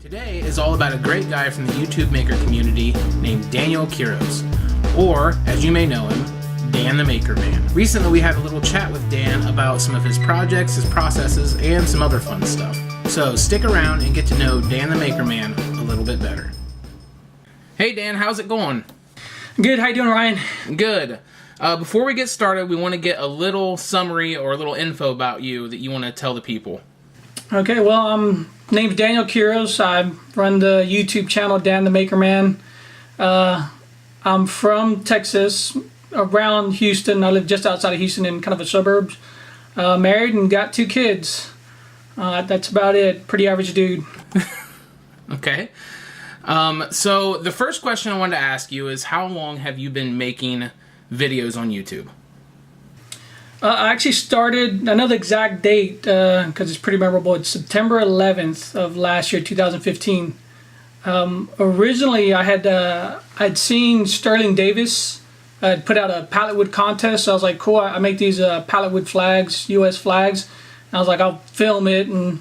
Today is all about a great guy from the YouTube maker community named Daniel Quiros, or, as you may know him, Dan the Maker Man. Recently we had a little chat with Dan about some of his projects, his processes, and some other fun stuff. So stick around and get to know Dan the Maker Man a little bit better. Hey Dan, how's it going? Good, how you doing, Ryan? Good. Before we get started, we want to get a little summary or a little info about you that you want to tell the people. Okay, well, name's Daniel Quiros. I run the YouTube channel Dan the Maker Man. I'm from Texas, around Houston. I live just outside of Houston in kind of a suburbs. Married and got 2 kids. That's about it. Pretty average dude. Okay. So the first question I wanted to ask you is, how long have you been making videos on YouTube? I actually started, I know the exact date because it's pretty memorable. It's September 11th of last year, 2015. Originally, I'd seen Sterling Davis put out a pallet wood contest. So I was like, cool, I make these pallet wood flags, U.S. flags. And I was like, I'll film it and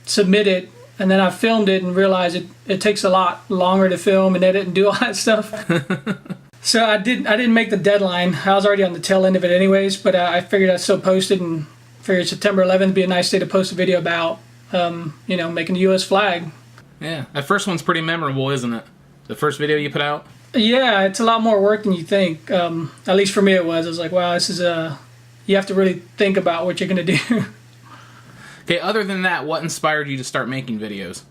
submit it. And then I filmed it and realized it takes a lot longer to film and edit and do all that stuff. So I didn't make the deadline. I was already on the tail end of it anyways, but I figured I'd still post it and figured September 11th would be a nice day to post a video about, making the U.S. flag. Yeah, that first one's pretty memorable, isn't it? The first video you put out? Yeah, it's a lot more work than you think. At least for me it was. I was like, wow, this is you have to really think about what you're going to do. Okay, other than that, what inspired you to start making videos?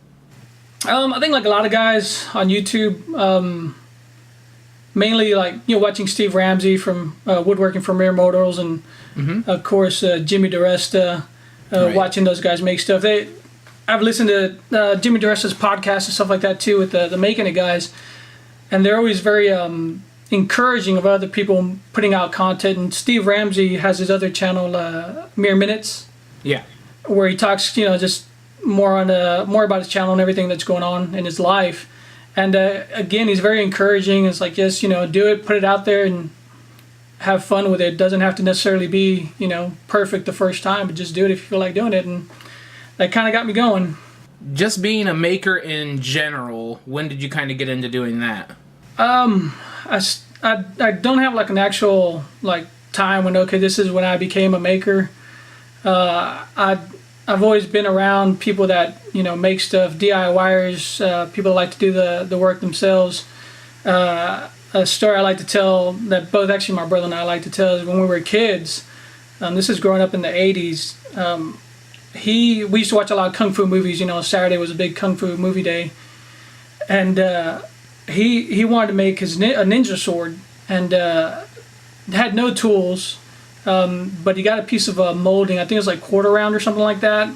I think like a lot of guys on YouTube, mainly like watching Steve Ramsey from Woodworking for Mere Mortals, and of course Jimmy DiResta, Right. watching those guys make stuff. I've listened to Jimmy DiResta's podcast and stuff like that too with the Making It guys, and they're always very encouraging of other people putting out content. And Steve Ramsey has his other channel, Mere Minutes, Yeah. where he talks just more about his channel and everything that's going on in his life. And again, he's very encouraging. It's like, just, do it, put it out there, and have fun with it. It doesn't have to necessarily be, perfect the first time, but just do it if you feel like doing it. And that kind of got me going. Just being a maker in general, when did you kind of get into doing that? I don't have like an actual like time when, okay, this is when I became a maker. I've always been around people that make stuff, DIYers, people that like to do the work themselves. A story I like to tell that both actually my brother and I like to tell is when we were kids. This is growing up in the 80s. We used to watch a lot of kung fu movies. Saturday was a big kung fu movie day, and he wanted to make a ninja sword, and had no tools. But he got a piece of molding, I think it was like quarter round or something like that,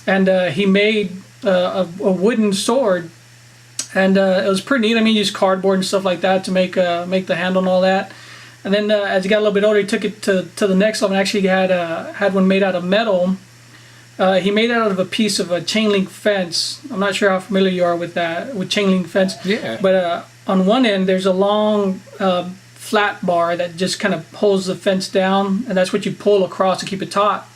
and he made a wooden sword, and it was pretty neat. I mean, he used cardboard and stuff like that to make the handle and all that. And then as he got a little bit older, he took it to the next level and actually had one made out of metal. He made it out of a piece of a chain link fence. I'm not sure how familiar you are with chain link fence. Yeah. But on one end, there's a long flat bar that just kind of holds the fence down, and that's what you pull across to keep it taut.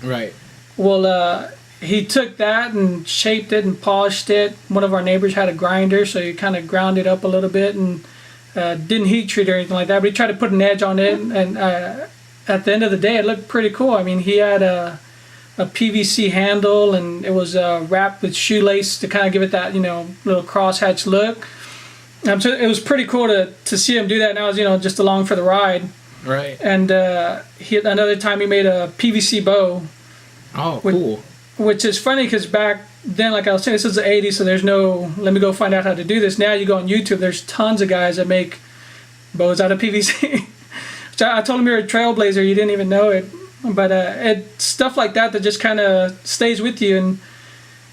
Right. Well, he took that and shaped it and polished it. One of our neighbors had a grinder, so he kind of ground it up a little bit and didn't heat treat or anything like that, but he tried to put an edge on it, and at the end of the day, it looked pretty cool. I mean, he had a PVC handle, and it was wrapped with shoelace to kind of give it that little crosshatch look. So it was pretty cool to see him do that. And I was just along for the ride. Right. And another time he made a PVC bow. Oh, cool. Which is funny because back then, like I was saying, this is the 80s, so there's no, let me go find out how to do this. Now you go on YouTube, there's tons of guys that make bows out of PVC. So I told him you're a trailblazer, you didn't even know it. But it's stuff like that just kind of stays with you. And,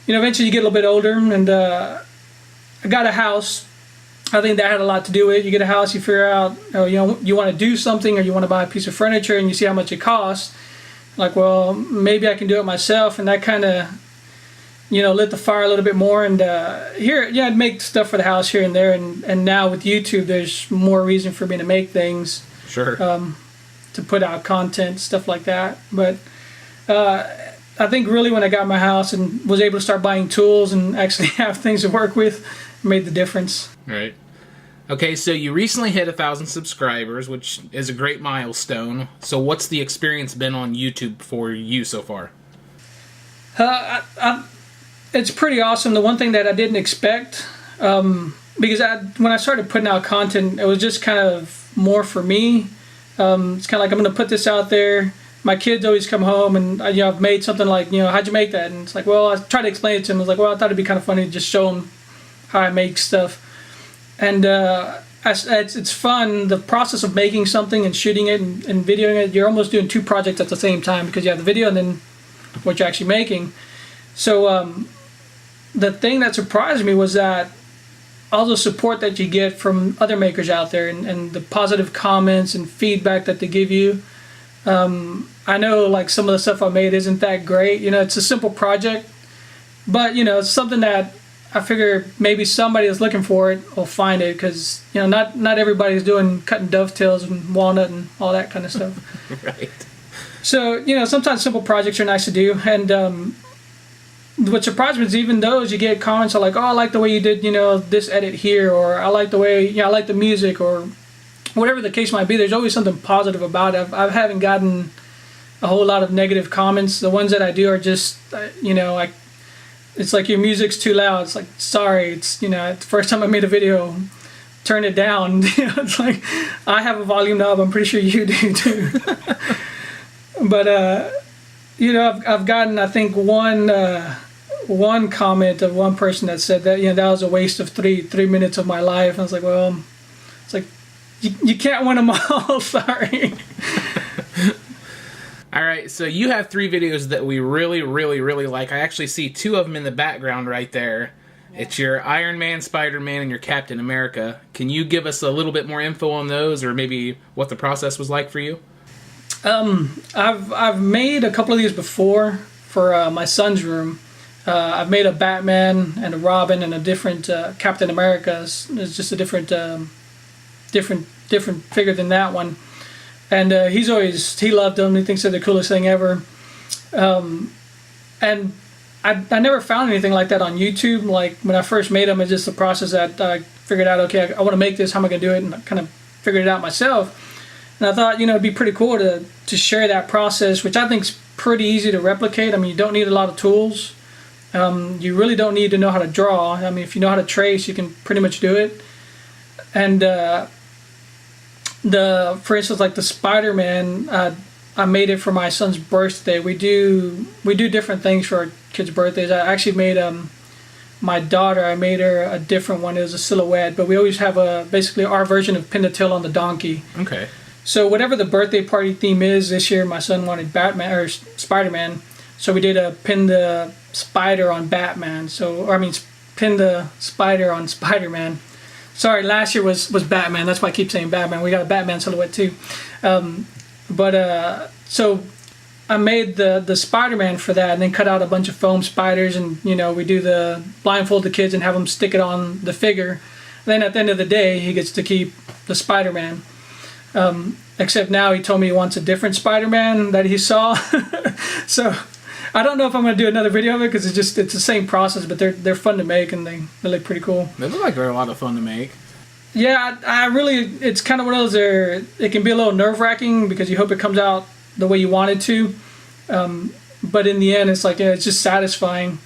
eventually you get a little bit older, and I got a house. I think that had a lot to do with it. You get a house, you figure out, you want to do something, or you want to buy a piece of furniture, and you see how much it costs. Like, well, maybe I can do it myself, and that kind of, lit the fire a little bit more. And I'd make stuff for the house here and there, and now with YouTube, there's more reason for me to make things. Sure. To put out content, stuff like that. But I think really when I got my house and was able to start buying tools and actually have things to work with, made the difference. Right. Okay, so you recently hit 1,000 subscribers, which is a great milestone. So what's the experience been on YouTube for you so far? It's pretty awesome. The one thing that I didn't expect, because when I started putting out content, it was just kind of more for me. It's kind of like, I'm going to put this out there. My kids always come home and I've made something like, how'd you make that? And it's like, well, I tried to explain it to them. I was like, well, I thought it'd be kind of funny to just show them how I make stuff. And it's fun, the process of making something and shooting it and videoing it. You're almost doing two projects at the same time because you have the video and then what you're actually making. So the thing that surprised me was that all the support that you get from other makers out there and the positive comments and feedback that they give you. I know like some of the stuff I made isn't that great. It's a simple project, but it's something that I figure maybe somebody that's looking for it will find it, because not everybody's doing cutting dovetails and walnut and all that kind of stuff. Right. So sometimes simple projects are nice to do, and what surprised me is even those you get comments are like, oh, I like the way you did this edit here, or I like the way I like the music, or whatever the case might be. There's always something positive about it. I haven't gotten a whole lot of negative comments. The ones that I do are just it's like, your music's too loud. It's like, sorry, it's the first time I made a video, turn it down. It's like, I have a volume knob, I'm pretty sure you do too. But I've gotten, I think, one comment of one person that said that that was a waste of three minutes of my life. And I was like, well, it's like, you can't win them all. Sorry. All right, so you have 3 videos that we really, really, really like. I actually see 2 of them in the background right there. It's your Iron Man, Spider-Man, and your Captain America. Can you give us a little bit more info on those, or maybe what the process was like for you? I've made a couple of these before for my son's room. I've made a Batman and a Robin and a different Captain America. It's just a different figure than that one. And he loved them. He thinks they're the coolest thing ever. And I never found anything like that on YouTube. Like when I first made them, it's just the process that I figured out, okay, I want to make this, how am I going to do it? And I kind of figured it out myself. And I thought, it'd be pretty cool to share that process, which I think is pretty easy to replicate. I mean, you don't need a lot of tools. You really don't need to know how to draw. I mean, if you know how to trace, you can pretty much do it. And for instance, like the Spider-Man, I made it for my son's birthday. We do different things for our kids' birthdays. I actually made my daughter, I made her a different one. It was a silhouette, but we always have basically our version of Pin the Tail on the Donkey. Okay. So whatever the birthday party theme is this year, my son wanted Batman or Spider-Man, so we did a Pin the Spider on Batman. Pin the Spider on Spider-Man. Sorry, last year was Batman. That's why I keep saying Batman. We got a Batman silhouette too. So I made the Spider-Man for that, and then cut out a bunch of foam spiders, and we do the blindfold the kids and have them stick it on the figure. And then at the end of the day, he gets to keep the Spider-Man. Except now he told me he wants a different Spider-Man that he saw. So I don't know if I'm going to do another video of it, because it's the same process, but they're fun to make, and they look pretty cool. They look like they're a lot of fun to make. Yeah, it's kind of one of those it can be a little nerve-wracking because you hope it comes out the way you want it to. But in the end, it's like, it's just satisfying.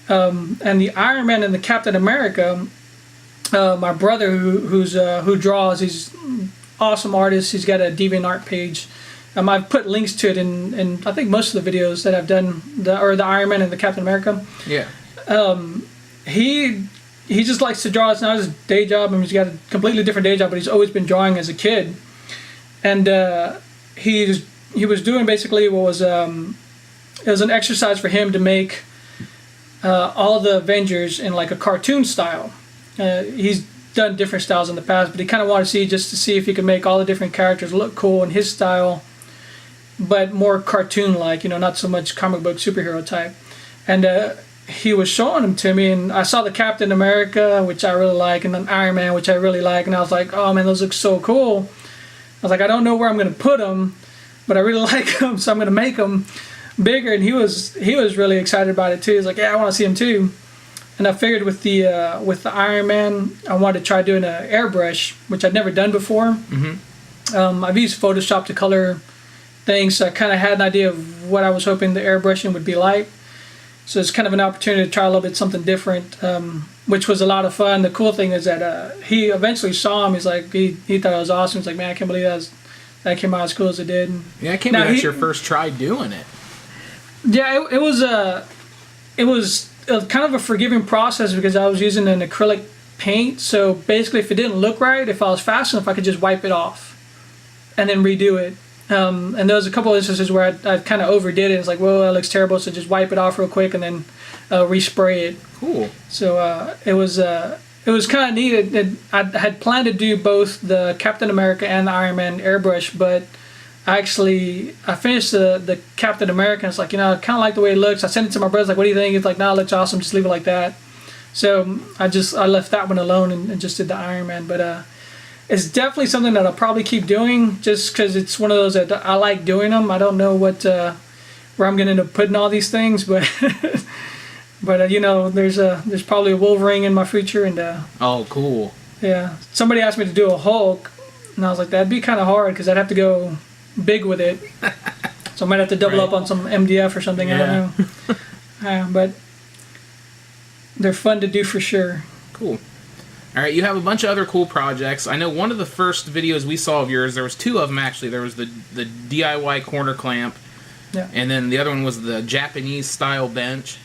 And the Iron Man and the Captain America, my brother who draws, he's an awesome artist. He's got a DeviantArt page. I've put links to it in I think most of the videos that I've done, the Iron Man and the Captain America. Yeah. He just likes to draw. It's not his day job. I mean, he's got a completely different day job, but he's always been drawing as a kid. And he was doing basically what was it was an exercise for him to make all the Avengers in like a cartoon style. He's done different styles in the past, but he kind of wanted to see if he could make all the different characters look cool in his style, but more cartoon-like, not so much comic book superhero type. And he was showing them to me, and I saw the Captain America, which I really like, and then Iron Man, which I really like, and I was like, oh man, those look so cool. I was like, I don't know where I'm going to put them, but I really like them, so I'm going to make them. bigger, and he was really excited about it too. He's like, yeah, I want to see him too. And I figured with the Iron Man, I wanted to try doing an airbrush, which I'd never done before. I've used Photoshop to color things, so I kind of had an idea of what I was hoping the airbrushing would be like. So it's kind of an opportunity to try a little bit something different, which was a lot of fun. The cool thing is that he eventually saw him. He's like, he thought it was awesome. He's like, man, I can't believe that came out as cool as it did. Yeah, I can't believe that's your first try doing it. Yeah, it was kind of a forgiving process because I was using an acrylic paint. So basically, if it didn't look right, if I was fast enough, I could just wipe it off and then redo it. And there was a couple of instances where I kind of overdid it. It's like, well, that looks terrible, so just wipe it off real quick and then respray it. Cool. So it was kind of neat. I had planned to do both the Captain America and the Iron Man airbrush, but I finished the Captain America. And it's like, I kind of like the way it looks. I sent it to my brother. Like, what do you think? He's like, nah, it looks awesome. Just leave it like that. So I left that one alone and just did the Iron Man. But it's definitely something that I'll probably keep doing just because it's one of those that I like doing them. I don't know where I'm going to end up putting all these things, but but there's probably a Wolverine in my future. And oh, cool. Yeah. Somebody asked me to do a Hulk, and I was like, that'd be kind of hard because I'd have to go big with it. So I might have to double up on some MDF or something. Yeah. I don't know. But they're fun to do for sure. Cool. All right, you have a bunch of other cool projects. I know one of the first videos we saw of yours, there was two of them actually. There was the DIY corner clamp, yeah, and then the other one was the Japanese style bench.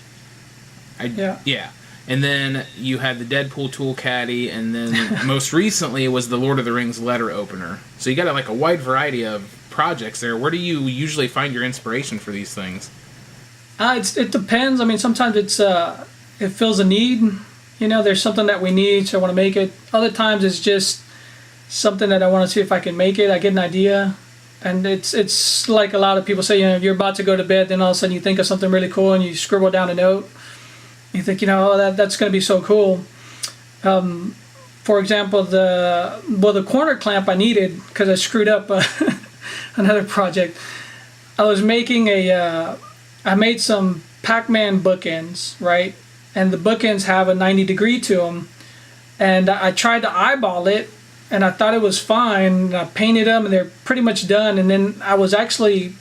Yeah. And then you had the Deadpool tool caddy, and then most recently it was the Lord of the Rings letter opener. So you got like a wide variety of projects there. Where do you usually find your inspiration for these things? It depends. I mean, sometimes it fills a need. There's something that we need, so I want to make it. Other times it's just something that I want to see if I can make it. I get an idea, and it's like a lot of people say, you're about to go to bed, then all of a sudden you think of something really cool and you scribble down a note. You think, that's going to be so cool. For example, the corner clamp I needed because I screwed up another project. I was making I made some Pac-Man bookends, right? And the bookends have a 90 degree to them. And I tried to eyeball it, and I thought it was fine. And I painted them, and they're pretty much done. And then I was actually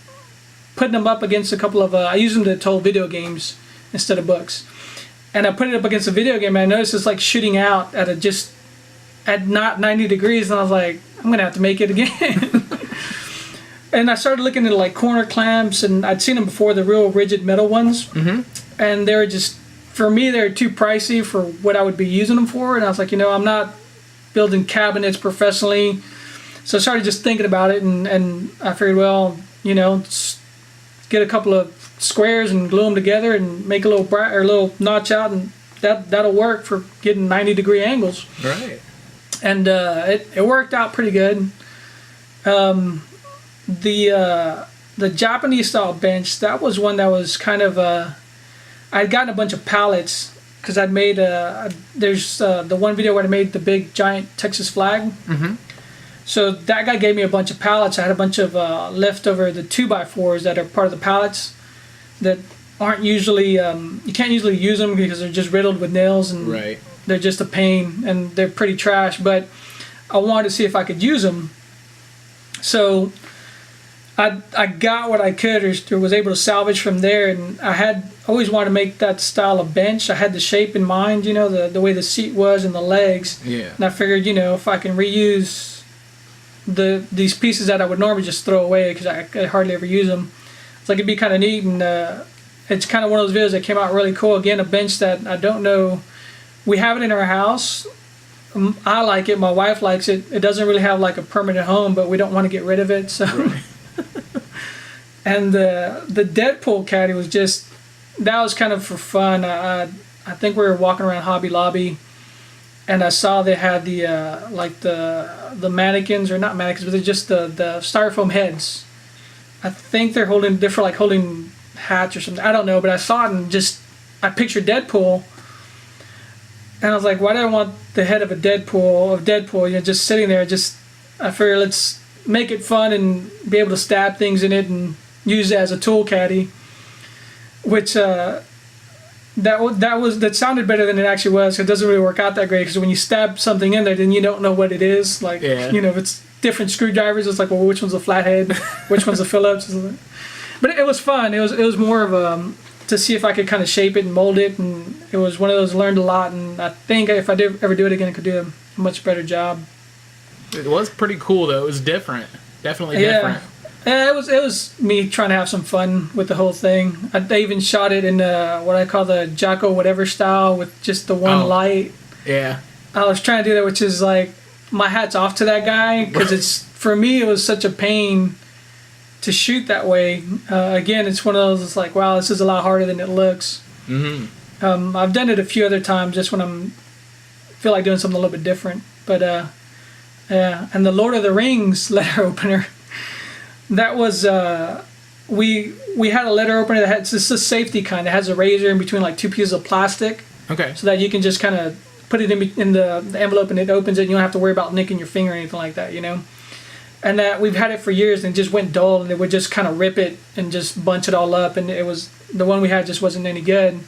putting them up against a couple of, I use them to toll video games instead of books. And I put it up against a video game, and I noticed it's like shooting out at not 90 degrees. And I was like, I'm going to have to make it again. And I started looking at like corner clamps, and I'd seen them before, the real rigid metal ones. Mm-hmm. And they were just, for me, they're too pricey for what I would be using them for. And I was like, I'm not building cabinets professionally. So I started just thinking about it, and I figured, well, get a couple of squares and glue them together and make a little notch out, and that'll work for getting 90 degree angles. Right. And it worked out pretty good. The Japanese style bench, that was one that was kind of I'd gotten a bunch of pallets because I'd made there's the one video where I made the big giant Texas flag. Mm-hmm. So that guy gave me a bunch of pallets. I had a bunch of leftover the 2x4s that are part of the pallets that aren't usually you can't usually use them because they're just riddled with nails, and right, they're just a pain and they're pretty trash. But I wanted to see if I could use them. So I got what I could, or was able to salvage from there, and I had always wanted to make that style of bench. I had the shape in mind, the way the seat was and the legs. Yeah. And I figured, if I can reuse these pieces that I would normally just throw away because I hardly ever use them, it's like it'd be kind of neat. And it's kind of one of those videos that came out really cool. Again, a bench that I don't know. We have it in our house. I like it. My wife likes it. It doesn't really have like a permanent home, but we don't want to get rid of it. So. Right. And the Deadpool caddy was that was kind of for fun. I think we were walking around Hobby Lobby, and I saw they had the mannequins, or not mannequins, but they're just the styrofoam heads. I think they're holding hats or something. I don't know, but I saw it and I pictured Deadpool, and I was like, why do I want the head of Deadpool, just sitting there? I figured let's make it fun and be able to stab things in it and use it as a tool caddy. which that sounded better than it actually was. It doesn't really work out that great because when you stab something in there, then you don't know what it is. Like, if it's different screwdrivers, it's like, well, which one's a flathead, which one's a Phillips. But it was fun. It was more of to see if I could kind of shape it and mold it, and it was one of those learned a lot. And I think if I did ever do it again, I could do a much better job. It was pretty cool though. It was different, definitely different. Yeah, it was me trying to have some fun with the whole thing. I even shot it in what I call the Jocko whatever style with just the one light. Yeah. I was trying to do that, which is like, my hat's off to that guy, because for me it was such a pain to shoot that way. Again, it's one of those, it's like, wow, this is a lot harder than it looks. Mm-hmm. I've done it a few other times just when feel like doing something a little bit different. But yeah, and the Lord of the Rings letter opener. That was we had a letter opener that had, it's a safety kind that has a razor in between like two pieces of plastic. Okay. So that you can just kind of put it in the envelope and it opens it. And you don't have to worry about nicking your finger or anything like that, And that we've had it for years and it just went dull, and it would just kind of rip it and just bunch it all up, and it was the one we had just wasn't any good.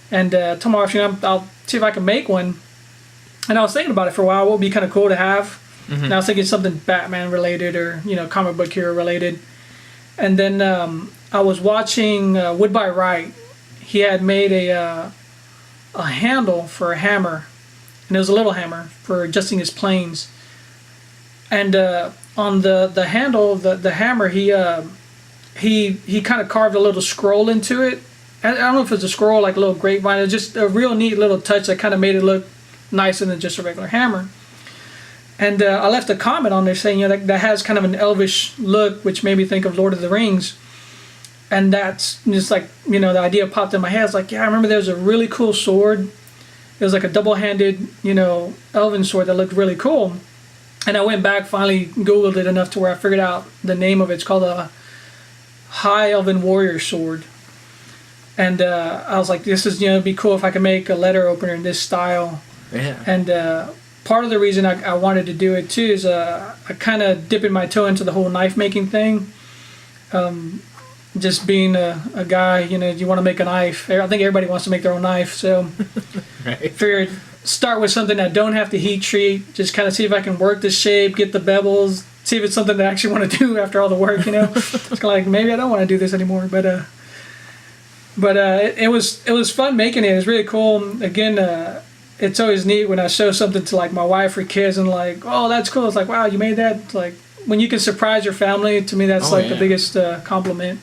And told my wife, I'll see if I can make one. And I was thinking about it for a while. What would be kind of cool to have. Mm-hmm. And I was thinking something Batman related or comic book hero related. And then I was watching Wood by Wright. He had made a handle for a hammer, and it was a little hammer for adjusting his planes. And on the handle of the hammer, he kind of carved a little scroll into it. I don't know if it's a scroll, like a little grapevine. It was just a real neat little touch that kind of made it look nicer than just a regular hammer. And I left a comment on there saying, that has kind of an elvish look, which made me think of Lord of the Rings. And that's just like, the idea popped in my head. I was like, yeah, I remember there was a really cool sword. It was like a double-handed, elven sword that looked really cool. And I went back, finally Googled it enough to where I figured out the name of it. It's called a High Elven Warrior Sword. And I was like, this is, it'd be cool if I could make a letter opener in this style. Yeah. And part of the reason I wanted to do it too is I kind of dipping my toe into the whole knife making thing. Just being a guy, you want to make a knife. I think everybody wants to make their own knife, so right. Figured start with something that don't have to heat treat. Just kind of see if I can work the shape, get the bevels, see if it's something that I actually want to do after all the work. It's kind of like, maybe I don't want to do this anymore, but it was fun making it. It was really cool. Again, it's always neat when I show something to like my wife or kids and like, oh, that's cool. It's like, wow, you made that. It's like when you can surprise your family, to me, that's the biggest compliment.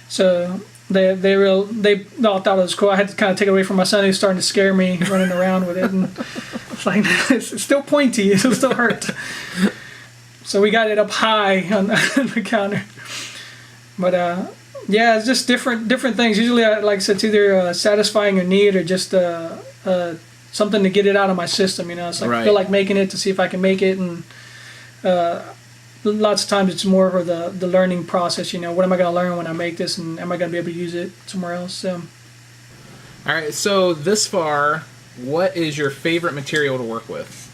So they all thought it was cool. I had to kind of take it away from my son who's starting to scare me running around with it. And it's like, it's still pointy. It'll still hurt. So we got it up high on the counter. But yeah, it's just different things. Usually, like I said, it's either satisfying a need or just something to get it out of my system. It's like I feel like making it to see if I can make it, and lots of times it's more of the learning process. What am I going to learn when I make this, and am I going to be able to use it somewhere else? So. All right. So this far, what is your favorite material to work with?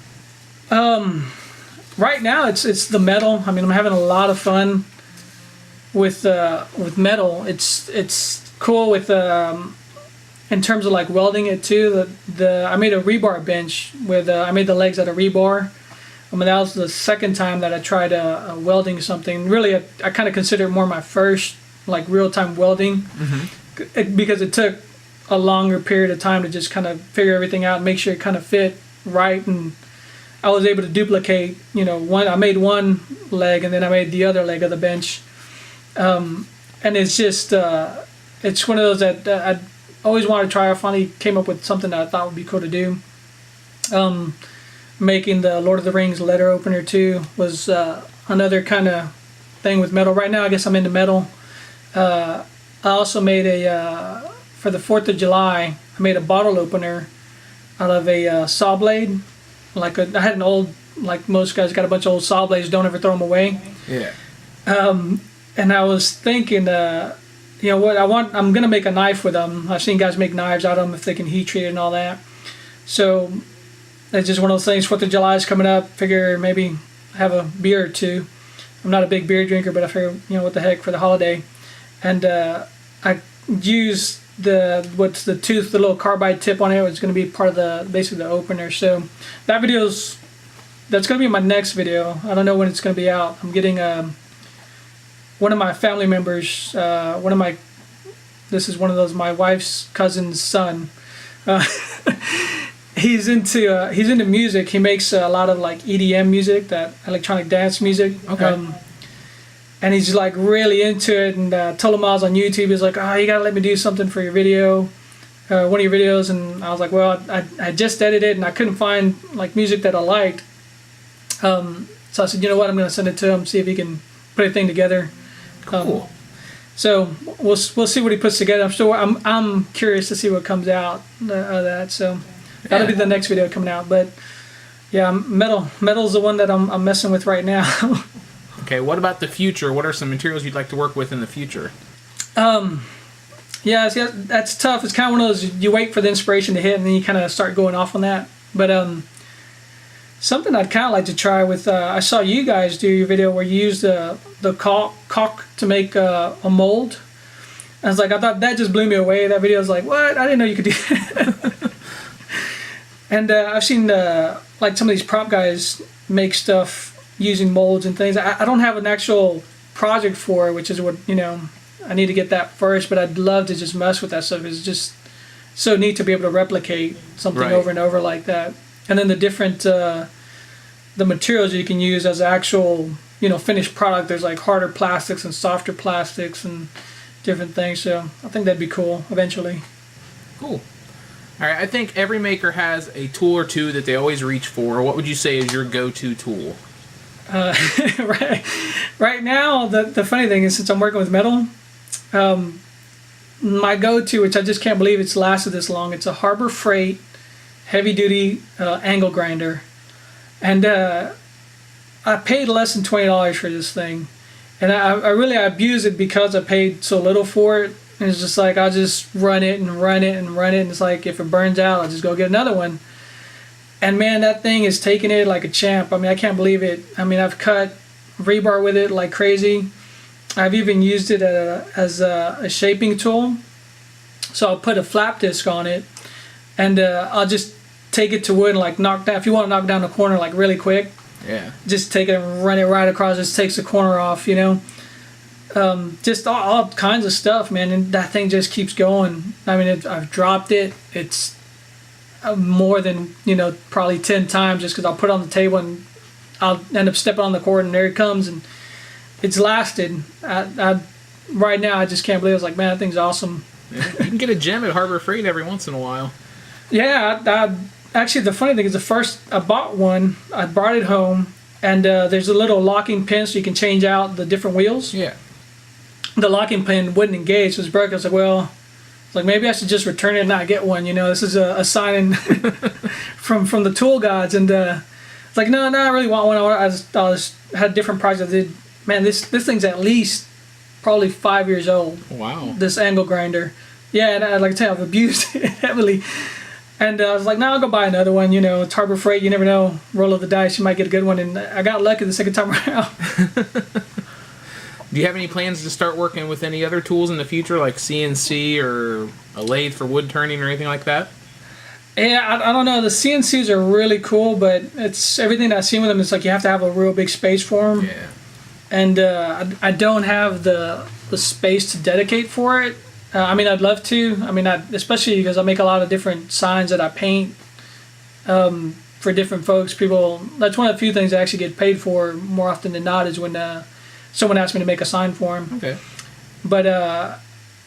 Right now it's the metal. I mean, I'm having a lot of fun with metal. It's cool with in terms of like welding it too. I made a rebar bench with I made the legs out of rebar. I mean, that was the second time that I tried welding something. Really, I kind of consider it more my first like real time welding, because it took a longer period of time to just kind of figure everything out and make sure it kind of fit right. And I was able to duplicate, I made one leg and then I made the other leg of the bench. And it's just, it's one of those that I always wanted to try. I finally came up with something that I thought would be cool to do. Making the Lord of the Rings letter opener too was another kind of thing with metal. Right now, I guess I'm into metal. I also made for the 4th of July, I made a bottle opener out of a saw blade. I had an old, like most guys got a bunch of old saw blades, don't ever throw them away. Yeah. And I was thinking, I'm going to make a knife with them. I've seen guys make knives out of them if they can heat treat it and all that. So it's just one of those things. 4th of July is coming up. Figure maybe have a beer or two. I'm not a big beer drinker, but I figure, what the heck, for the holiday. And I use the little carbide tip on it. It's going to be part of basically the opener. So that's going to be my next video. I don't know when it's going to be out. I'm getting one of my family members, this is one of those, my wife's cousin's son. He's into music. He makes a lot of like EDM music, that electronic dance music. Okay. And he's like really into it, and told him I was on YouTube. He's like, "Oh, you gotta let me do something for your video, one of your videos." And I was like, "Well, I just edited and I couldn't find like music that I liked." So I said, "You know what? I'm gonna send it to him, see if he can put a thing together." Cool. So we'll see what he puts together. I'm curious to see what comes out of that. So that'll be the next video coming out. But yeah, metal's the one that I'm messing with right now. Okay, what about the future? What are some materials you'd like to work with in the future? Yeah, see, that's tough. It's kind of one of those, you wait for the inspiration to hit and then you kind of start going off on that. But something I'd kind of like to try with, I saw you guys do your video where you used the caulk to make a mold. I thought that just blew me away. That video was like, what? I didn't know you could do that. And I've seen like some of these prop guys make stuff using molds and things. I don't have an actual project for it, which is what, I need to get that first, but I'd love to just mess with that stuff. It's just so neat to be able to replicate something over and over like that. And then the different the materials you can use as actual finished product. There's like harder plastics and softer plastics and different things. So I think that'd be cool eventually. Cool. All right, I think every maker has a tool or two that they always reach for. What would you say is your go-to tool? Right now, the funny thing is, since I'm working with metal, my go-to, which I just can't believe it's lasted this long, it's a Harbor Freight heavy-duty angle grinder. And I paid less than $20 for this thing. And I really abuse it because I paid so little for it. And it's just like, I'll just run it and run it and run it. And it's like, if it burns out, I'll just go get another one. And man, that thing is taking it like a champ. I mean, I can't believe it. I mean, I've cut rebar with it like crazy. I've even used it as a shaping tool. So I'll put a flap disc on it, and I'll just take it to wood and like knock down. If you want to knock down a corner like really quick, just take it and run it right across. Just takes the corner off, just all kinds of stuff, man. And that thing just keeps going. I mean, I've dropped it. It's more than probably 10 times, just because I'll put it on the table and I'll end up stepping on the cord and there it comes, and it's lasted. Right now I just can't believe it. I was like, man, that thing's awesome. Yeah, you can get a gem at Harbor Freight every once in a while. Yeah, actually the funny thing is, the first I bought one, I brought it home, and there's a little locking pin so you can change out the different wheels. Yeah. The locking pin wouldn't engage, so it was broken. I was like, well, maybe I should just return it and not get one. This is a sign from the tool gods. And it's like, no, I really want one. I just had different projects. Man, this thing's at least probably 5 years old. Wow. This angle grinder. Yeah, and like I tell you, I've abused it heavily. And I was like, no, I'll go buy another one. It's Harbor Freight. You never know. Roll of the dice. You might get a good one. And I got lucky the second time around. Do you have any plans to start working with any other tools in the future, like CNC or a lathe for wood turning or anything like that? Yeah, I don't know. The CNCs are really cool, but it's everything that I've seen with them. It's like you have to have a real big space for them. Yeah. And I don't have the space to dedicate for it. I mean, I'd love to. I mean, especially because I make a lot of different signs that I paint for different folks. That's one of the few things I actually get paid for more often than not, is when someone asks me to make a sign for them. Okay. But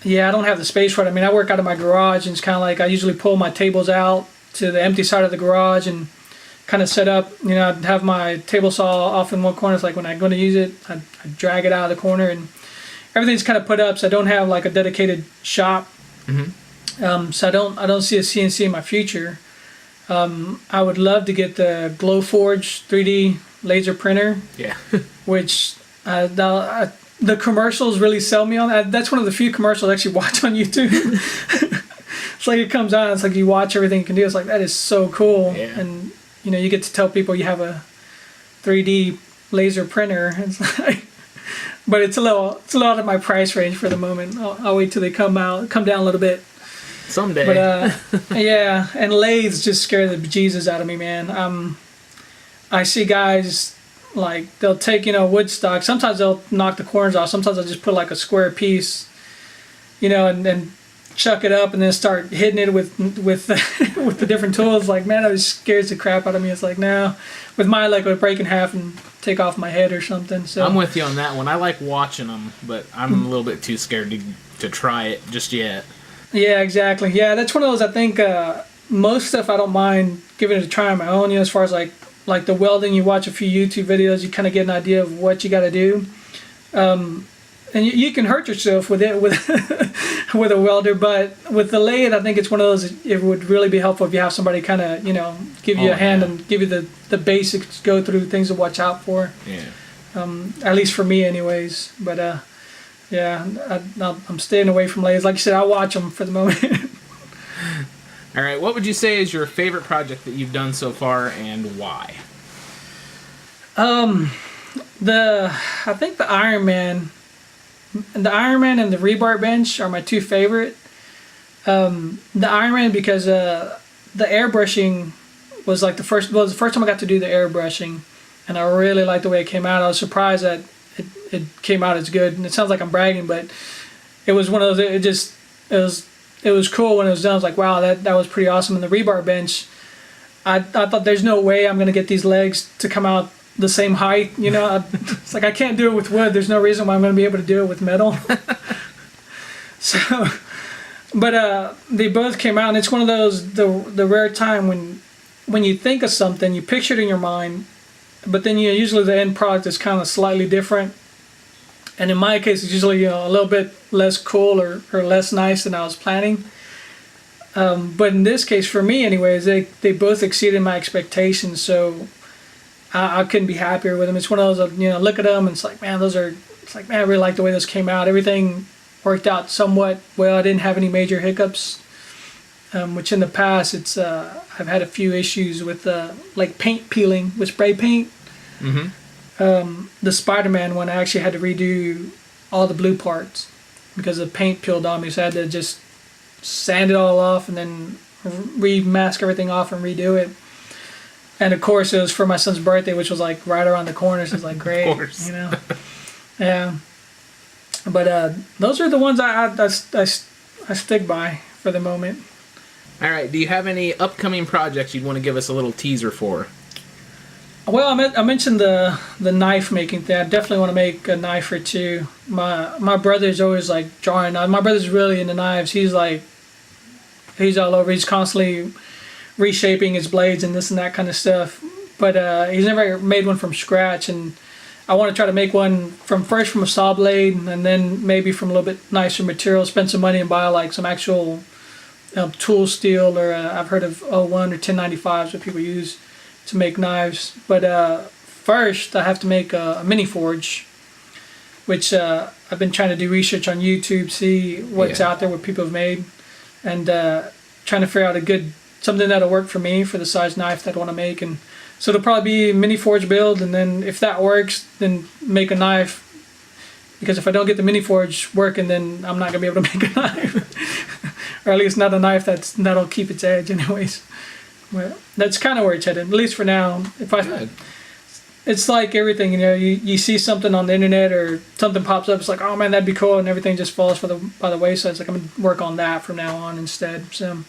yeah, I don't have the space for it. I mean, I work out of my garage, and it's kind of like I usually pull my tables out to the empty side of the garage and kind of set up. I'd have my table saw off in one corner. It's like when I'm going to use it, I drag it out of the corner, and everything's kind of put up. So I don't have like a dedicated shop. Mm-hmm. So I don't see a CNC in my future. I would love to get the Glowforge 3D laser printer. Yeah. Which the commercials really sell me on that. That's one of the few commercials I actually watch on YouTube. It's like it comes on, it's like you watch everything you can do. It's like, that is so cool. Yeah. And you get to tell people you have a 3D laser printer. It's like, but it's a little out of my price range for the moment. I'll wait till they come down a little bit. Someday. But yeah, and lathes just scare the bejesus out of me, man. I see guys like they'll take wood stock. Sometimes they'll knock the corners off. Sometimes they'll just put like a square piece, and chuck it up and then start hitting it with with the different tools. Like, man, that just scares the crap out of me. It's like, no, with my leg would break in half and take off my head or something. So I'm with you on that one. I like watching them, but I'm a little bit too scared to try it just yet. Yeah, exactly. Yeah, that's one of those. I think most stuff I don't mind giving it a try on my own. As far as like the welding, you watch a few YouTube videos, you kind of get an idea of what you got to do. And you can hurt yourself with it with with a welder, but with the lathe, I think it's one of those. It would really be helpful if you have somebody kind of give you a hand and give you the basics, go through things to watch out for. Yeah. At least for me, anyways. But yeah, I'm staying away from lathes. Like you said, I'll watch them for the moment. All right. What would you say is your favorite project that you've done so far, and why? I think the Iron Man. The Iron Man and the rebar bench are my two favorite. The Iron Man because the airbrushing was like the first time I got to do the airbrushing, and I really liked the way it came out. I was surprised that it came out as good. And it sounds like I'm bragging, but it was one of those. It was cool when it was done. I was like, wow, that was pretty awesome. And the rebar bench, I thought there's no way I'm gonna get these legs to come out the same height, It's like I can't do it with wood. There's no reason why I'm going to be able to do it with metal. So, but they both came out, and it's one of those the rare time when you think of something, you picture it in your mind, but then usually the end product is kind of slightly different. And in my case, it's usually a little bit less cool or less nice than I was planning. But in this case, for me, anyways, they both exceeded my expectations. So. I couldn't be happier with them. It's one of those, look at them and it's like, man, I really like the way those came out. Everything worked out somewhat well. I didn't have any major hiccups, which in the past, I've had a few issues with like paint peeling with spray paint. Mm-hmm. The Spiderman one, I actually had to redo all the blue parts because the paint peeled on me. So I had to just sand it all off and then remask everything off and redo it. And of course, it was for my son's birthday, which was like right around the corner. So it's like great, of course. Yeah. But those are the ones I stick by for the moment. All right. Do you have any upcoming projects you'd want to give us a little teaser for? Well, I mentioned the knife making thing. I definitely want to make a knife or two. My brother's always like drawing. My brother's really into knives. He's all over. He's constantly reshaping his blades and this and that kind of stuff, but he's never made one from scratch, and I want to try to make one from a saw blade and then maybe from a little bit nicer material, spend some money and buy like some actual tool steel, or I've heard of 01 or 1095s that people use to make knives. But first I have to make a mini forge, which I've been trying to do research on YouTube, see what's out there, what people have made, and trying to figure out something that'll work for me for the size knife that I want to make. And so it'll probably be a mini forge build, and then if that works, then make a knife, because if I don't get the mini forge working, then I'm not gonna be able to make a knife or at least not a knife that'll keep its edge anyways. Well, that's kind of where it's headed, at least for now. It's like everything, you see something on the internet or something pops up, it's like, oh man, that'd be cool, and everything just falls by the wayside. It's like I'm gonna work on that from now on instead. So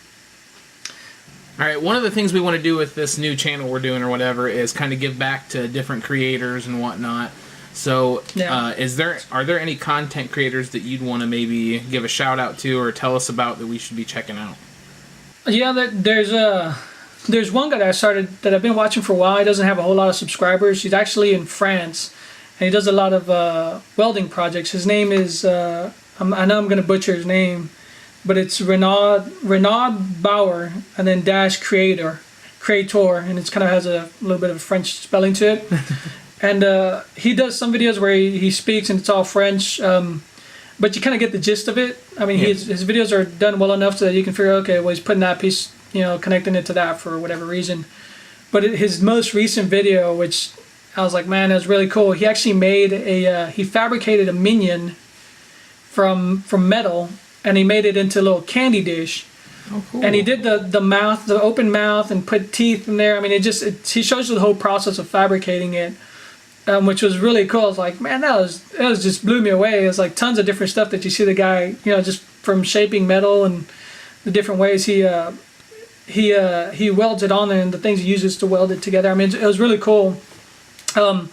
all right, one of the things we want to do with this new channel we're doing or whatever is kind of give back to different creators and whatnot. So are there any content creators that you'd want to maybe give a shout out to or tell us about that we should be checking out? Yeah, there's one guy that I started that I've been watching for a while. He doesn't have a whole lot of subscribers. He's actually in France, and he does a lot of welding projects. His name is, I know I'm going to butcher his name, but it's Renaud Bauer and then dash creator, and it kind of has a little bit of a French spelling to it. And he does some videos where he speaks and it's all French, but you kind of get the gist of it. I mean, his videos are done well enough so that you can figure, okay, well, he's putting that piece, connecting it to that for whatever reason. But his most recent video, which I was like, man, that was really cool. He actually made he fabricated a minion from metal, and he made it into a little candy dish. Oh, cool. And he did the mouth, the open mouth, and put teeth in there. I mean, he shows you the whole process of fabricating it, which was really cool. I was like, man, that was just blew me away. It was like tons of different stuff that you see the guy, just from shaping metal and the different ways he welds it on there and the things he uses to weld it together. I mean, it was really cool. And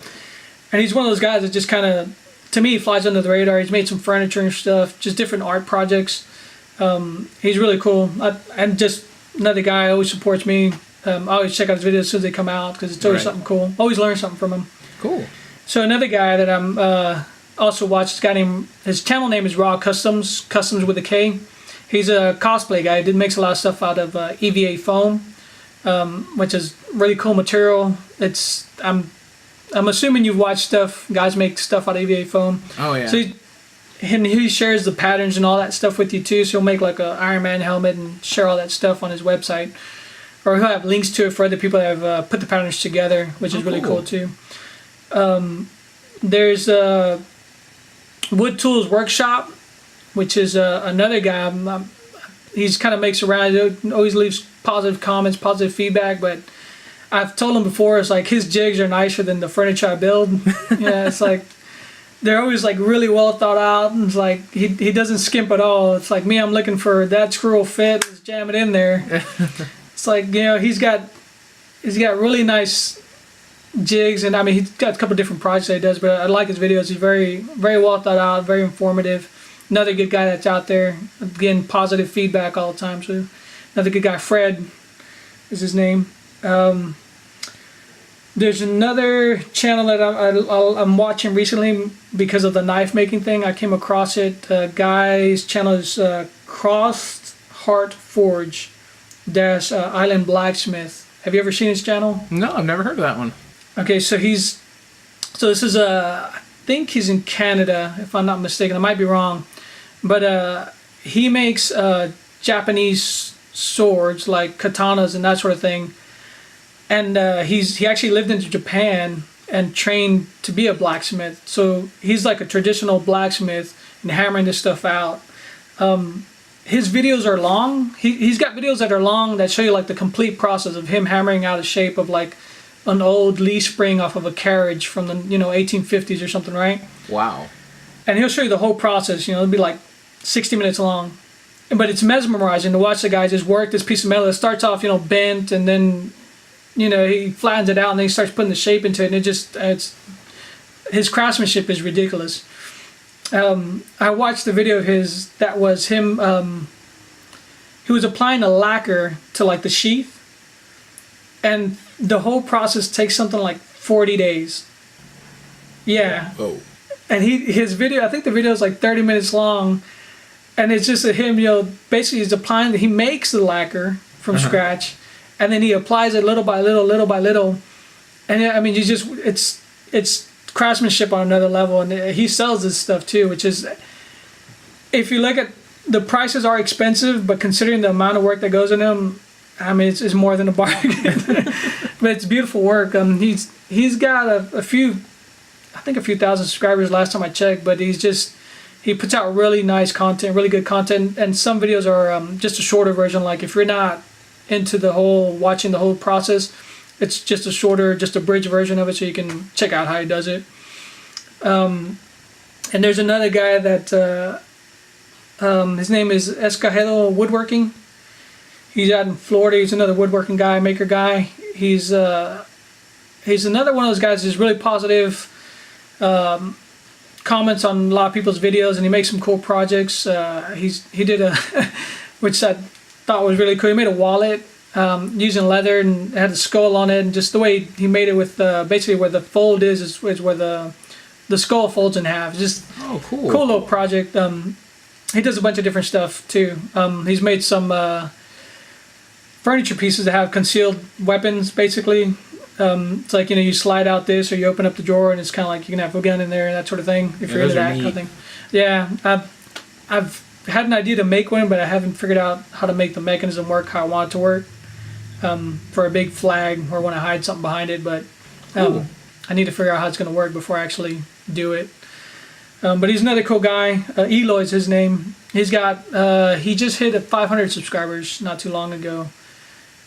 he's one of those guys that just kind of, to me, flies under the radar. He's made some furniture and stuff, just different art projects. He's really cool. And just another guy always supports me. I always check out his videos as soon as they come out because it's always something cool. Always learn something from him. Cool. So another guy that I'm also watch, this guy named, his channel name is Raw Customs with a K. He's a cosplay guy. He makes a lot of stuff out of EVA foam, which is really cool material. I'm assuming you've watched stuff. Guys make stuff out of EVA foam. Oh yeah. So he shares the patterns and all that stuff with you too. So he'll make like a Iron Man helmet and share all that stuff on his website, or he'll have links to it for other people that have put the patterns together, which is really cool too. There's Wood Tools Workshop, which is another guy. He's kind of makes around. He always leaves positive comments, positive feedback, but I've told him before, it's like his jigs are nicer than the furniture I build. Yeah, it's like they're always like really well thought out, and it's like he doesn't skimp at all. It's like me, I'm looking for that screw will fit, just jam it in there. It's like he's got really nice jigs, and I mean he's got a couple different projects that he does, but I like his videos. He's very very well thought out, very informative. Another good guy that's out there, again, positive feedback all the time. So another good guy, Fred is his name. There's another channel that I'm watching recently because of the knife making thing. I came across it. Guy's channel is Crossed Heart Forge Island Blacksmith. Have you ever seen his channel? No, I've never heard of that one. Okay, so this is I think he's in Canada, if I'm not mistaken. I might be wrong, but he makes Japanese swords like katanas and that sort of thing. And he actually lived in Japan and trained to be a blacksmith. So he's like a traditional blacksmith and hammering this stuff out. His videos are long. He's got videos that are long that show you like the complete process of him hammering out a shape of like an old leaf spring off of a carriage from the 1850s or something, right? Wow. And he'll show you the whole process. It'll be like 60 minutes long. But it's mesmerizing to watch the guy just work this piece of metal. It starts off, bent, and then he flattens it out, and then he starts putting the shape into it, and his craftsmanship is ridiculous. I watched the video of his that was him. He was applying a lacquer to like the sheath, and the whole process takes something like 40 days. Yeah. Oh. And his video, I think the video is like 30 minutes long, and it's just him, basically he's applying. He makes the lacquer from scratch. And then he applies it little by little, and I mean, it's craftsmanship on another level. And he sells this stuff too, which is, if you look at the prices are expensive, but considering the amount of work that goes in them, I mean, it's more than a bargain. But it's beautiful work. He's got a few thousand subscribers last time I checked, but he puts out really nice content, really good content, and some videos are just a shorter version. Like if you're not into watching the whole process, it's just a bridge version of it, so you can check out how he does it. And there's another guy that his name is Escojedo Woodworking. He's out in Florida. He's another woodworking guy, maker guy. He's another one of those guys who's really positive, comments on a lot of people's videos, and he makes some cool projects. He did a which I thought was really cool. He made a wallet using leather, and it had a skull on it, and just the way he made it with basically where the fold is where the skull folds in half. Just cool little project. He does a bunch of different stuff too. He's made some furniture pieces that have concealed weapons, basically. It's like you slide out this, or you open up the drawer, and it's kind of like you can have a gun in there and that sort of thing if you're into that kind of thing. Yeah, I've had an idea to make one, but I haven't figured out how to make the mechanism work how I want it to work for a big flag or want to hide something behind it. But I need to figure out how it's going to work before I actually do it. But he's another cool guy. Eloy's his name. He's got he just hit 500 subscribers not too long ago,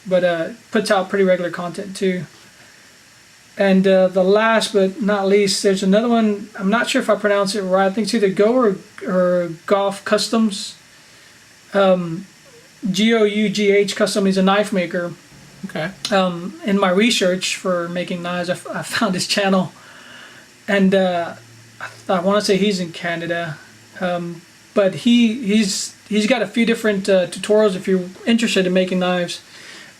but puts out pretty regular content too. And the last but not least, there's another one. I'm not sure if I pronounce it right. I think it's either Go or Golf Customs. Gough Custom. He's a knife maker. Okay. In my research for making knives, I found his channel, and I want to say he's in Canada, but he's got a few different tutorials if you're interested in making knives,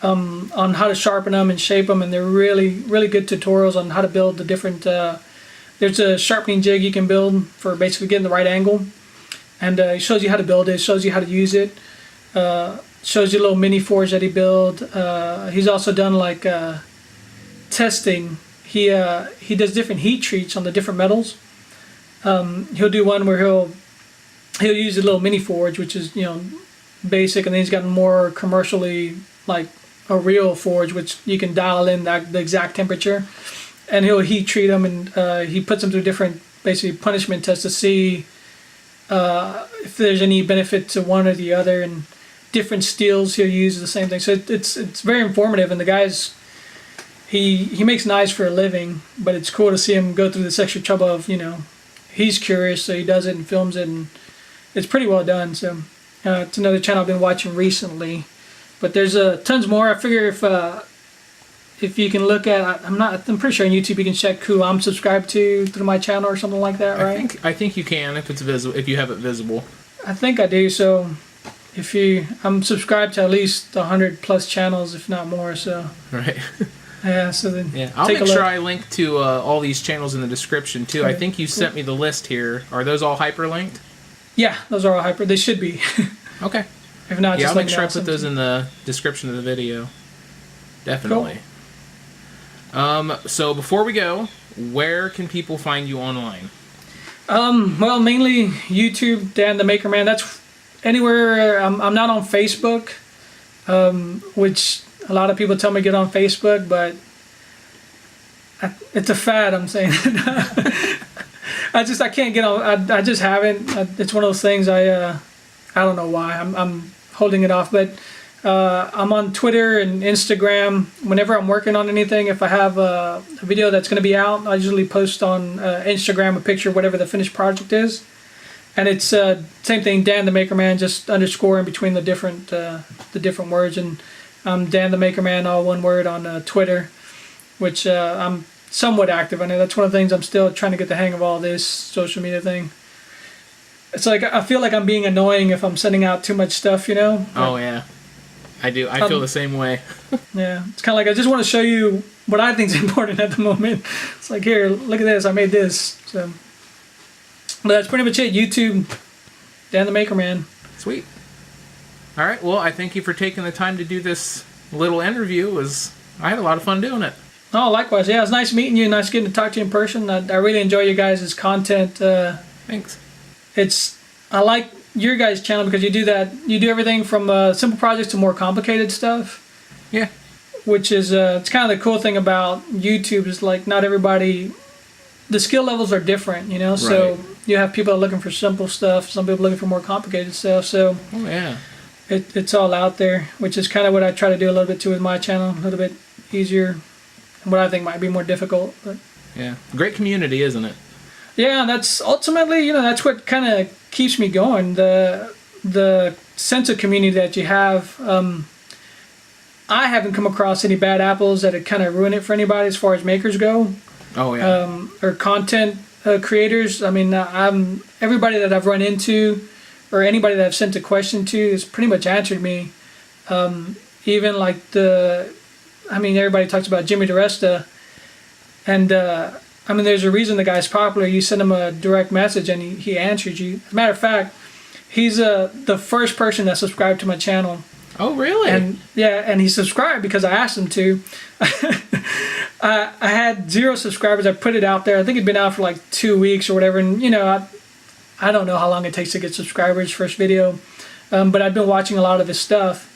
on how to sharpen them and shape them, and they're really good tutorials on how to build the different. There's a sharpening jig you can build for basically getting the right angle, and it shows you how to build it, shows you how to use it. Shows you a little mini forge that he built. He's also done like testing. He does different heat treats on the different metals. He'll do one where he'll use a little mini forge, which is basic, and then he's got more commercially like a real forge, which you can dial in the exact temperature, and he'll heat treat them, and he puts them through different basically punishment tests to see if there's any benefit to one or the other, and different steels he'll use the same thing. So it's very informative, and the guy's he makes knives for a living, but it's cool to see him go through this extra trouble of he's curious, so he does it and films it, and it's pretty well done. So it's another channel I've been watching recently, but there's tons more. I figure if you can look at, I'm pretty sure on YouTube you can check who I'm subscribed to through my channel or something like that, right? I think you can if it's visible, if you have it visible. I think I do. So I'm subscribed to at least 100 plus channels, if not more. So right. Yeah. So then I'll make sure I link to all these channels in the description too. Okay. I think you sent me the list here. Are those all hyperlinked? Yeah, those are all hyper. They should be. Okay. If not, just I'll let make me sure know I put those in the description of the video. Definitely. Cool. So before we go, where can people find you online? Well, mainly YouTube, Dan the Maker Man. That's anywhere. I'm not on Facebook, which a lot of people tell me to get on Facebook, but it's a fad. I'm saying. I can't get on. I just haven't. It's one of those things. I don't know why. I'm holding it off, but I'm on Twitter and Instagram. Whenever I'm working on anything, if I have a video that's going to be out, I usually post on Instagram a picture of whatever the finished project is. And it's same thing, Dan the Maker Man, just underscore in between the different words. And Dan the Maker Man, all one word, on Twitter, which I'm somewhat active. I know that's one of the things I'm still trying to get the hang of, all this social media thing. It's like I feel like I'm being annoying if I'm sending out too much stuff, Oh yeah, I do. I feel the same way. Yeah, it's kind of like I just want to show you what I think is important at the moment. It's like, here, look at this. I made this. So, but that's pretty much it. YouTube, Dan the Maker Man. Sweet. All right. Well, I thank you for taking the time to do this little interview. I had a lot of fun doing it. Oh, likewise. Yeah, it was nice meeting you. Nice getting to talk to you in person. I really enjoy your guys' content. Thanks. I like your guys' channel because you do that. You do everything from simple projects to more complicated stuff. Yeah. Which is it's kind of the cool thing about YouTube is like not everybody. The skill levels are different, So Right. you have people looking for simple stuff. Some people looking for more complicated stuff. So Oh yeah. it's all out there, which is kind of what I try to do a little bit too with my channel. A little bit easier, and what I think might be more difficult. But Yeah. Great community, isn't it? yeah, that's ultimately, that's what kind of keeps me going. The sense of community that you have. I haven't come across any bad apples that had kind of ruined it for anybody as far as makers go. Oh yeah. Or content creators. I mean, everybody that I've run into, or anybody that I've sent a question to, has pretty much answered me. Even like everybody talks about Jimmy DeResta, and there's a reason the guy's popular. You send him a direct message and he answers you. As a matter of fact, he's the first person that subscribed to my channel. Oh really? And he subscribed because I asked him to. I had 0 subscribers. I put it out there. I think it'd been out for like 2 weeks or whatever. And I don't know how long it takes to get subscribers first video, but I've been watching a lot of his stuff,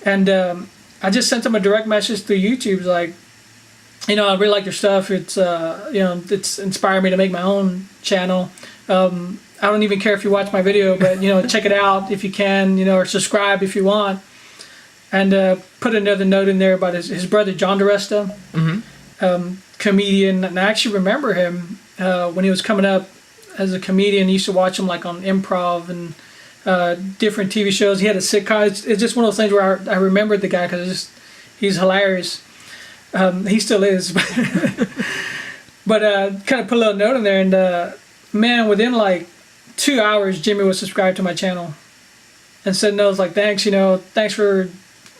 and I just sent him a direct message through YouTube, like, you know, I really like your stuff. It's you know, it's inspired me to make my own channel. I don't even care if you watch my video, but you know, check it out if you can, you know, or subscribe if you want. And put another note in there about his brother John DeResta, comedian. And I actually remember him when he was coming up as a comedian. I used to watch him like on improv and different TV shows. He had a sitcom. It's just one of those things where I remembered the guy because he's hilarious. He still is. But kind of put a little note in there, and man, within like 2 hours, Jimmy was subscribed to my channel and said notes like, thanks, you know, thanks for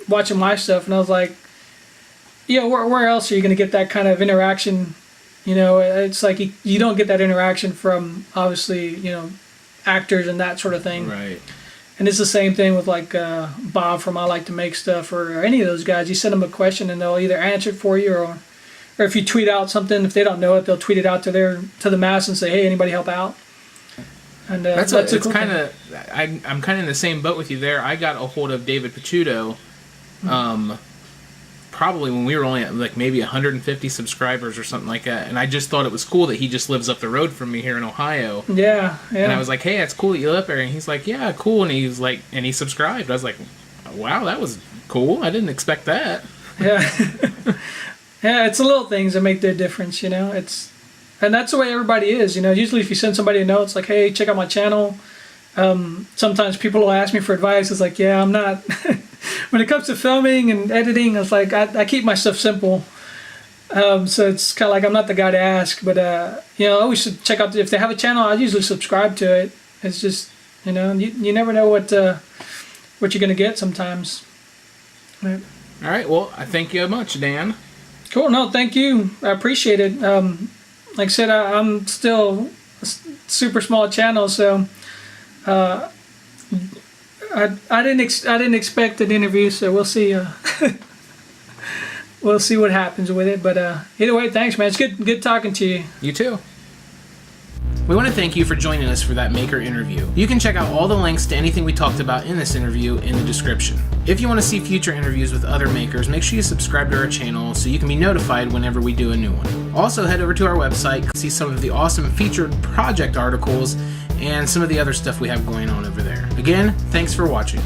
watching my stuff. And I was like, yeah, where else are you going to get that kind of interaction? You know, it's like you don't get that interaction from, obviously, you know, actors and that sort of thing. Right. And it's the same thing with like Bob from I Like to Make Stuff, or any of those guys. You send them a question and they'll either answer it for you, or if you tweet out something, if they don't know it, they'll tweet it out to the mass and say, hey, anybody help out? And I'm kind of in the same boat with you there. I got a hold of David Picciuto probably when we were only at like maybe 150 subscribers or something like that, and I just thought it was cool that he just lives up the road from me here in Ohio. Yeah. And I was like, hey, it's cool that you live up there. And he's like, yeah, cool. And he's like, and he subscribed. I was like, wow, that was cool. I didn't expect that. Yeah. Yeah, it's the little things that make the difference, you know. And that's the way everybody is, you know. Usually if you send somebody a note, it's like, hey, check out my channel. Sometimes people will ask me for advice. It's like, yeah, I'm not... When it comes to filming and editing, it's like, I keep my stuff simple. So it's kind of like I'm not the guy to ask. But, you know, I always should check out... If they have a channel, I usually subscribe to it. It's just, you know, you never know what you're going to get sometimes. Right. All right, well, I thank you much, Dan. Cool. No, thank you. I appreciate it. Like I said, I'm still a super small channel, so I didn't expect an interview, so we'll see. We'll see what happens with it. But either way, thanks, man. It's good talking to you. You too. We want to thank you for joining us for that maker interview. You can check out all the links to anything we talked about in this interview in the description. If you want to see future interviews with other makers, make sure you subscribe to our channel so you can be notified whenever we do a new one. Also, head over to our website to see some of the awesome featured project articles and some of the other stuff we have going on over there. Again, thanks for watching.